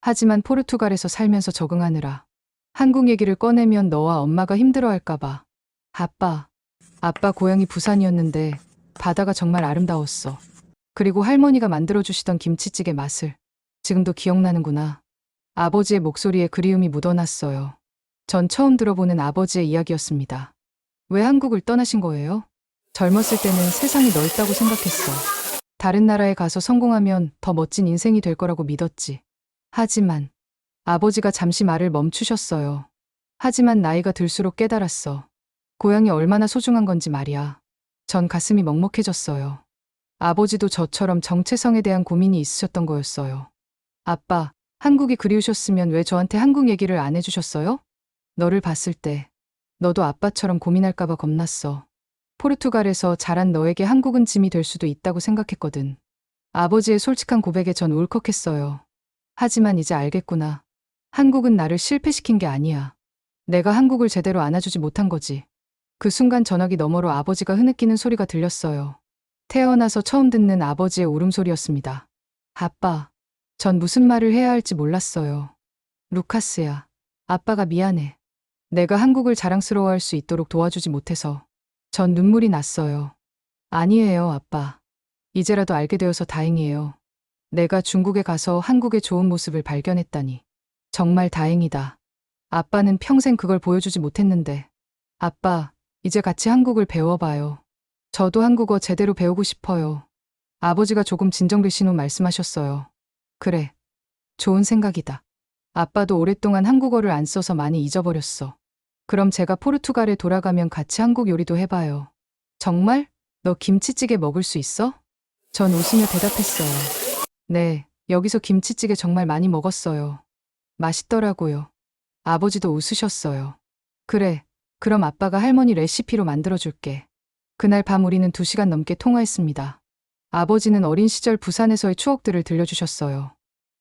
하지만 포르투갈에서 살면서 적응하느라 한국 얘기를 꺼내면 너와 엄마가 힘들어할까봐. 아빠 고향이 부산이었는데 바다가 정말 아름다웠어. 그리고 할머니가 만들어주시던 김치찌개 맛을 지금도 기억나는구나. 아버지의 목소리에 그리움이 묻어났어요. 전 처음 들어보는 아버지의 이야기였습니다. 왜 한국을 떠나신 거예요? 젊었을 때는 세상이 넓다고 생각했어. 다른 나라에 가서 성공하면 더 멋진 인생이 될 거라고 믿었지. 하지만 아버지가 잠시 말을 멈추셨어요. 하지만 나이가 들수록 깨달았어. 고향이 얼마나 소중한 건지 말이야. 전 가슴이 먹먹해졌어요. 아버지도 저처럼 정체성에 대한 고민이 있으셨던 거였어요. 아빠, 한국이 그리우셨으면 왜 저한테 한국 얘기를 안 해주셨어요? 너를 봤을 때 너도 아빠처럼 고민할까봐 겁났어. 포르투갈에서 자란 너에게 한국은 짐이 될 수도 있다고 생각했거든. 아버지의 솔직한 고백에 전 울컥했어요. 하지만 이제 알겠구나. 한국은 나를 실패시킨 게 아니야. 내가 한국을 제대로 안아주지 못한 거지. 그 순간 전화기 너머로 아버지가 흐느끼는 소리가 들렸어요. 태어나서 처음 듣는 아버지의 울음소리였습니다. 아빠, 전 무슨 말을 해야 할지 몰랐어요. 루카스야, 아빠가 미안해. 내가 한국을 자랑스러워할 수 있도록 도와주지 못해서. 전 눈물이 났어요. 아니에요, 아빠. 이제라도 알게 되어서 다행이에요. 내가 중국에 가서 한국의 좋은 모습을 발견했다니. 정말 다행이다. 아빠는 평생 그걸 보여주지 못했는데. 아빠, 이제 같이 한국을 배워봐요. 저도 한국어 제대로 배우고 싶어요. 아버지가 조금 진정되신 후 말씀하셨어요. 그래. 좋은 생각이다. 아빠도 오랫동안 한국어를 안 써서 많이 잊어버렸어. 그럼 제가 포르투갈에 돌아가면 같이 한국 요리도 해봐요. 정말? 너 김치찌개 먹을 수 있어? 전 웃으며 대답했어요. 네, 여기서 김치찌개 정말 많이 먹었어요. 맛있더라고요. 아버지도 웃으셨어요. 그래, 그럼 아빠가 할머니 레시피로 만들어줄게. 그날 밤 우리는 2시간 넘게 통화했습니다. 아버지는 어린 시절 부산에서의 추억들을 들려주셨어요.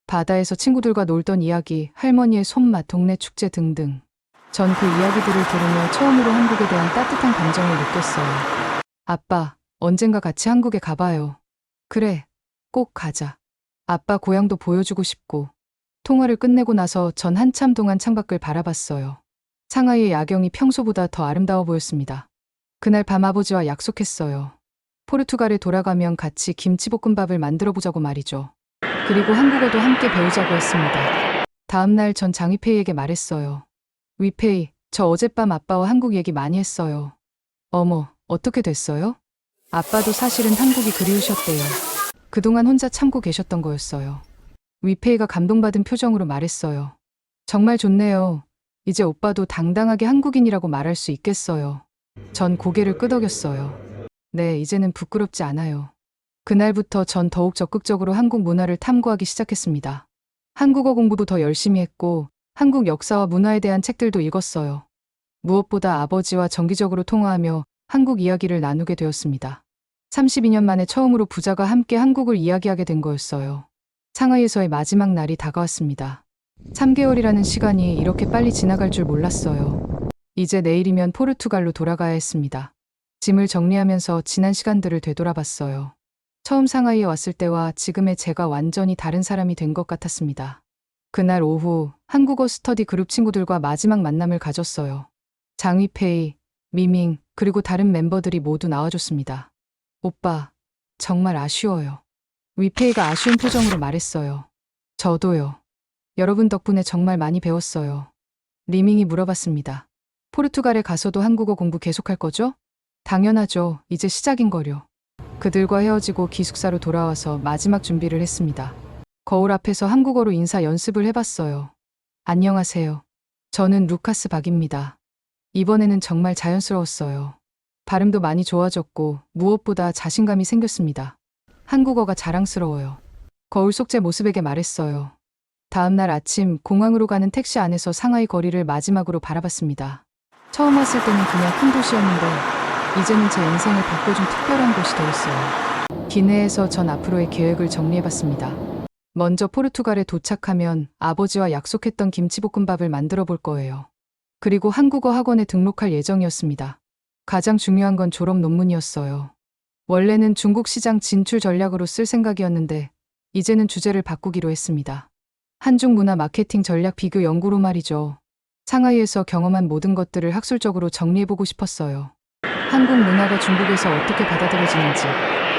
바다에서 친구들과 놀던 이야기, 할머니의 손맛, 동네 축제 등등. 전 그 이야기들을 들으며 처음으로 한국에 대한 따뜻한 감정을 느꼈어요. 아빠, 언젠가 같이 한국에 가봐요. 그래, 꼭 가자. 아빠 고향도 보여주고 싶고. 통화를 끝내고 나서 전 한참 동안 창밖을 바라봤어요. 상하이의 야경이 평소보다 더 아름다워 보였습니다. 그날 밤 아버지와 약속했어요. 포르투갈에 돌아가면 같이 김치볶음밥을 만들어 보자고 말이죠. 그리고 한국어도 함께 배우자고 했습니다. 다음날 전 장위페이에게 말했어요. 위페이, 저 어젯밤 아빠와 한국 얘기 많이 했어요. 어머, 어떻게 됐어요? 아빠도 사실은 한국이 그리우셨대요. 그동안 혼자 참고 계셨던 거였어요. 위페이가 감동받은 표정으로 말했어요. 정말 좋네요. 이제 오빠도 당당하게 한국인이라고 말할 수 있겠어요. 전 고개를 끄덕였어요. 네, 이제는 부끄럽지 않아요. 그날부터 전 더욱 적극적으로 한국 문화를 탐구하기 시작했습니다. 한국어 공부도 더 열심히 했고, 한국 역사와 문화에 대한 책들도 읽었어요. 무엇보다 아버지와 정기적으로 통화하며 한국 이야기를 나누게 되었습니다. 32년 만에 처음으로 부자가 함께 한국을 이야기하게 된 거였어요. 상하이에서의 마지막 날이 다가왔습니다. 3개월이라는 시간이 이렇게 빨리 지나갈 줄 몰랐어요. 이제 내일이면 포르투갈로 돌아가야 했습니다. 짐을 정리하면서 지난 시간들을 되돌아봤어요. 처음 상하이에 왔을 때와 지금의 제가 완전히 다른 사람이 된 것 같았습니다. 그날 오후 한국어 스터디 그룹 친구들과 마지막 만남을 가졌어요. 장위페이, 미밍, 그리고 다른 멤버들이 모두 나와줬습니다. 오빠, 정말 아쉬워요. 위페이가 아쉬운 표정으로 말했어요. 저도요. 여러분 덕분에 정말 많이 배웠어요. 리밍이 물어봤습니다. 포르투갈에 가서도 한국어 공부 계속할 거죠? 당연하죠. 이제 시작인 거려. 그들과 헤어지고 기숙사로 돌아와서 마지막 준비를 했습니다. 거울 앞에서 한국어로 인사 연습을 해봤어요. 안녕하세요. 저는 루카스 박입니다. 이번에는 정말 자연스러웠어요. 발음도 많이 좋아졌고 무엇보다 자신감이 생겼습니다. 한국어가 자랑스러워요. 거울 속 제 모습에게 말했어요. 다음 날 아침 공항으로 가는 택시 안에서 상하이 거리를 마지막으로 바라봤습니다. 처음 왔을 때는 그냥 큰 도시였는데 이제는 제 인생을 바꿔준 특별한 곳이 되었어요. 기내에서 전 앞으로의 계획을 정리해봤습니다. 먼저 포르투갈에 도착하면 아버지와 약속했던 김치볶음밥을 만들어 볼 거예요. 그리고 한국어 학원에 등록할 예정이었습니다. 가장 중요한 건 졸업 논문이었어요. 원래는 중국 시장 진출 전략으로 쓸 생각이었는데 이제는 주제를 바꾸기로 했습니다. 한중 문화 마케팅 전략 비교 연구로 말이죠. 상하이에서 경험한 모든 것들을 학술적으로 정리해보고 싶었어요. 한국 문화가 중국에서 어떻게 받아들여지는지,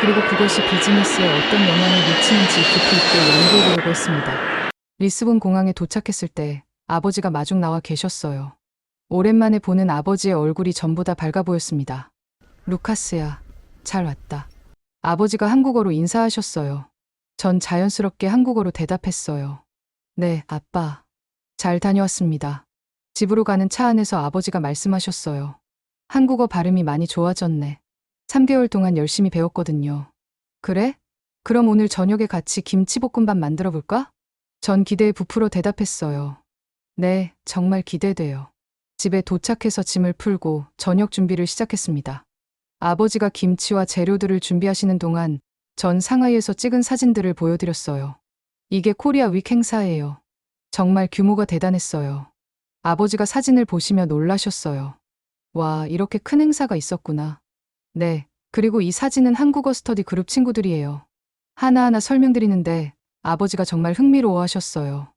그리고 그것이 비즈니스에 어떤 영향을 미치는지 깊이 있게 연구해보려고 했습니다. 리스본 공항에 도착했을 때 아버지가 마중 나와 계셨어요. 오랜만에 보는 아버지의 얼굴이 전보다 밝아 보였습니다. 루카스야, 잘 왔다. 아버지가 한국어로 인사하셨어요. 전 자연스럽게 한국어로 대답했어요. 네, 아빠. 잘 다녀왔습니다. 집으로 가는 차 안에서 아버지가 말씀하셨어요. 한국어 발음이 많이 좋아졌네. 3개월 동안 열심히 배웠거든요. 그래? 그럼 오늘 저녁에 같이 김치볶음밥 만들어 볼까? 전 기대에 부풀어 대답했어요. 네, 정말 기대돼요. 집에 도착해서 짐을 풀고 저녁 준비를 시작했습니다. 아버지가 김치와 재료들을 준비하시는 동안 전 상하이에서 찍은 사진들을 보여드렸어요. 이게 코리아 윅 행사예요. 정말 규모가 대단했어요. 아버지가 사진을 보시며 놀라셨어요. 와, 이렇게 큰 행사가 있었구나. 네, 그리고 이 사진은 한국어 스터디 그룹 친구들이에요. 하나하나 설명드리는데 아버지가 정말 흥미로워하셨어요.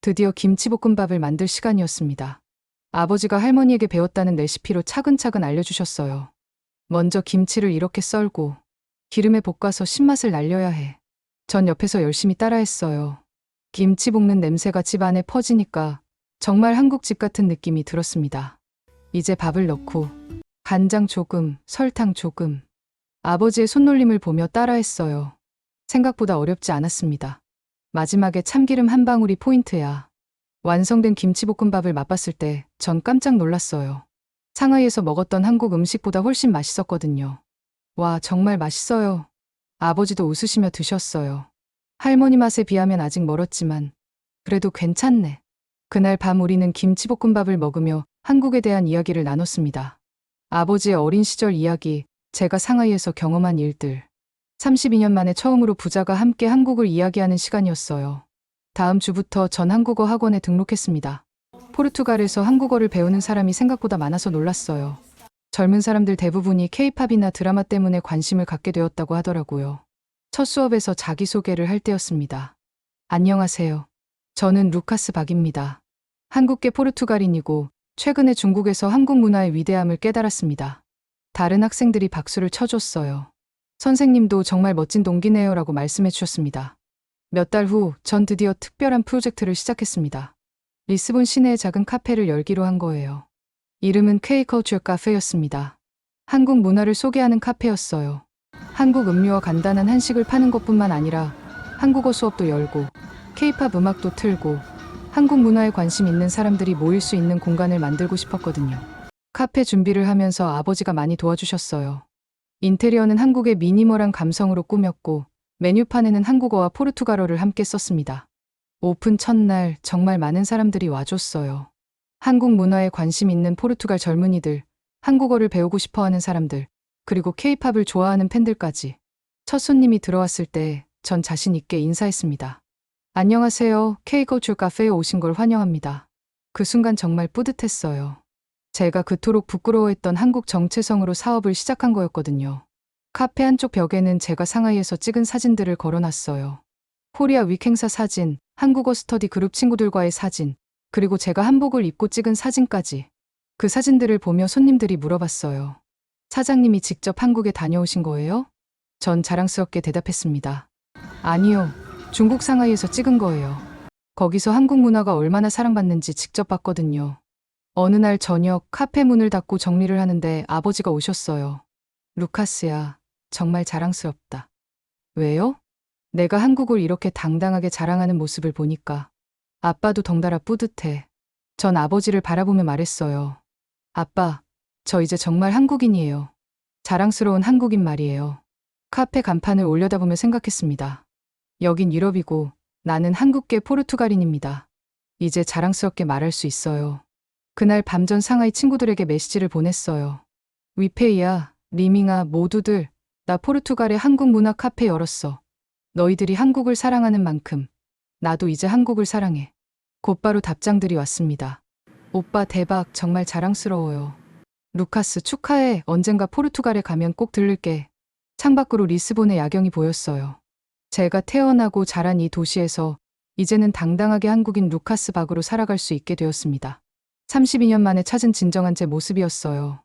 드디어 김치볶음밥을 만들 시간이었습니다. 아버지가 할머니에게 배웠다는 레시피로 차근차근 알려주셨어요. 먼저 김치를 이렇게 썰고 기름에 볶아서 신맛을 날려야 해. 전 옆에서 열심히 따라했어요. 김치 볶는 냄새가 집 안에 퍼지니까 정말 한국집 같은 느낌이 들었습니다. 이제 밥을 넣고 간장 조금, 설탕 조금. 아버지의 손놀림을 보며 따라했어요. 생각보다 어렵지 않았습니다. 마지막에 참기름 한 방울이 포인트야. 완성된 김치볶음밥을 맛봤을 때 전 깜짝 놀랐어요. 상하이에서 먹었던 한국 음식보다 훨씬 맛있었거든요. 와, 정말 맛있어요. 아버지도 웃으시며 드셨어요. 할머니 맛에 비하면 아직 멀었지만 그래도 괜찮네. 그날 밤 우리는 김치볶음밥을 먹으며 한국에 대한 이야기를 나눴습니다. 아버지의 어린 시절 이야기, 제가 상하이에서 경험한 일들. 32년 만에 처음으로 부자가 함께 한국을 이야기하는 시간이었어요. 다음 주부터 전 한국어 학원에 등록했습니다. 포르투갈에서 한국어를 배우는 사람이 생각보다 많아서 놀랐어요. 젊은 사람들 대부분이 케이팝이나 드라마 때문에 관심을 갖게 되었다고 하더라고요. 첫 수업에서 자기소개를 할 때였습니다. 안녕하세요. 저는 루카스 박입니다. 한국계 포르투갈인이고 최근에 중국에서 한국 문화의 위대함을 깨달았습니다. 다른 학생들이 박수를 쳐줬어요. 선생님도 정말 멋진 동기네요라고 말씀해 주셨습니다. 몇 달 후 전 드디어 특별한 프로젝트를 시작했습니다. 리스본 시내의 작은 카페를 열기로 한 거예요. 이름은 Kculture 카페였습니다. 한국 문화를 소개하는 카페였어요. 한국 음료와 간단한 한식을 파는 것뿐만 아니라 한국어 수업도 열고 K-팝 음악도 틀고 한국 문화에 관심 있는 사람들이 모일 수 있는 공간을 만들고 싶었거든요. 카페 준비를 하면서 아버지가 많이 도와주셨어요. 인테리어는 한국의 미니멀한 감성으로 꾸몄고 메뉴판에는 한국어와 포르투갈어를 함께 썼습니다. 오픈 첫날 정말 많은 사람들이 와줬어요. 한국 문화에 관심 있는 포르투갈 젊은이들, 한국어를 배우고 싶어하는 사람들, 그리고 K-팝을 좋아하는 팬들까지. 첫 손님이 들어왔을 때 전 자신 있게 인사했습니다. 안녕하세요. Kculture 카페에 오신 걸 환영합니다. 그 순간 정말 뿌듯했어요. 제가 그토록 부끄러워했던 한국 정체성으로 사업을 시작한 거였거든요. 카페 한쪽 벽에는 제가 상하이에서 찍은 사진들을 걸어놨어요. 코리아 윅 행사 사진, 한국어 스터디 그룹 친구들과의 사진, 그리고 제가 한복을 입고 찍은 사진까지. 그 사진들을 보며 손님들이 물어봤어요. 사장님이 직접 한국에 다녀오신 거예요? 전 자랑스럽게 대답했습니다. 아니요. 중국 상하이에서 찍은 거예요. 거기서 한국 문화가 얼마나 사랑받는지 직접 봤거든요. 어느 날 저녁 카페 문을 닫고 정리를 하는데 아버지가 오셨어요. 루카스야, 정말 자랑스럽다. 왜요? 내가 한국을 이렇게 당당하게 자랑하는 모습을 보니까. 아빠도 덩달아 뿌듯해. 전 아버지를 바라보며 말했어요. 아빠, 저 이제 정말 한국인이에요. 자랑스러운 한국인 말이에요. 카페 간판을 올려다보며 생각했습니다. 여긴 유럽이고 나는 한국계 포르투갈인입니다. 이제 자랑스럽게 말할 수 있어요. 그날 밤 전 상하이 친구들에게 메시지를 보냈어요. 위페이야, 리밍아, 모두들, 나 포르투갈의 한국 문화 카페 열었어. 너희들이 한국을 사랑하는 만큼 나도 이제 한국을 사랑해. 곧바로 답장들이 왔습니다. 오빠 대박, 정말 자랑스러워요. 루카스 축하해. 언젠가 포르투갈에 가면 꼭 들를게. 창밖으로 리스본의 야경이 보였어요. 제가 태어나고 자란 이 도시에서 이제는 당당하게 한국인 루카스 박으로 살아갈 수 있게 되었습니다. 32년 만에 찾은 진정한 제 모습이었어요.